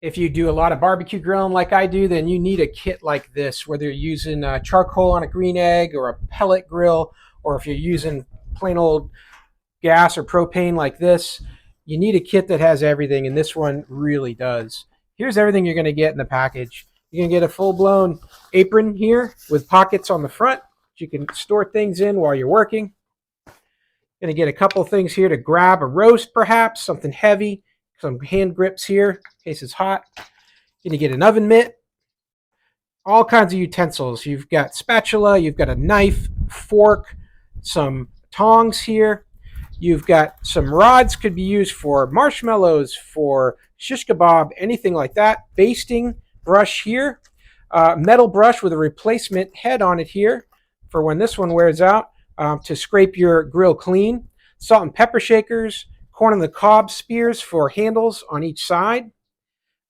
If you do a lot of barbecue grilling like I do, then you need a kit like this, whether you're using charcoal on a green egg or a pellet grill, or if you're using plain old gas or propane like this. You need a kit that has everything, and this one really does. Here's everything you're going to get in the package. You're going to get a full-blown apron here with pockets on the front. You can store things in while you're working. Going to get a couple things here to grab a roast, perhaps, something heavy. Some hand grips here in case it's hot. Going to get an oven mitt. All kinds of utensils. You've got spatula, you've got a knife, fork, some tongs here. You've got some rods, could be used for marshmallows, for shish kebab, anything like that. Basting brush here. Metal brush with a replacement head on it here for when this one wears out, to scrape your grill clean. Salt and pepper shakers. Corn on the cob spears for handles on each side.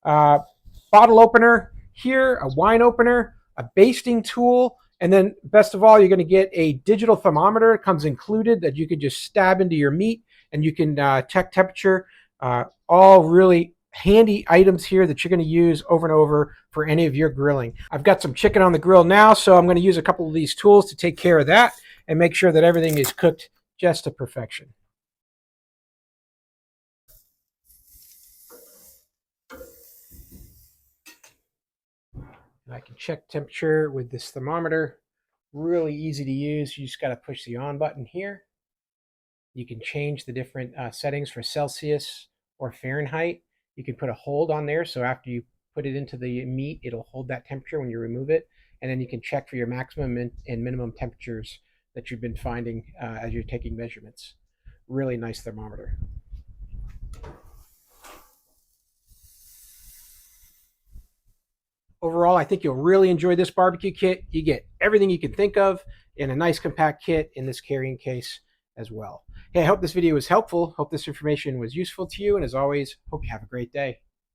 Bottle opener here, a wine opener, a basting tool, and then best of all, you're going to get a digital thermometer. It comes included that you can just stab into your meat and you can check temperature. All really handy items here that you're going to use over and over for any of your grilling. I've got some chicken on the grill now, so I'm going to use a couple of these tools to take care of that and make sure that everything is cooked just to perfection. And I can check temperature with this thermometer. Really easy to use. You just got to push the on button here. You can change the different settings for Celsius or Fahrenheit. You can put a hold on there, so after you put it into the meat, it'll hold that temperature when you remove it. And then you can check for your maximum and minimum temperatures that you've been finding as you're taking measurements. Really nice thermometer. Overall, I think you'll really enjoy this barbecue kit. You get everything you can think of in a nice compact kit in this carrying case as well. Hey, I hope this video was helpful. Hope this information was useful to you. And as always, hope you have a great day.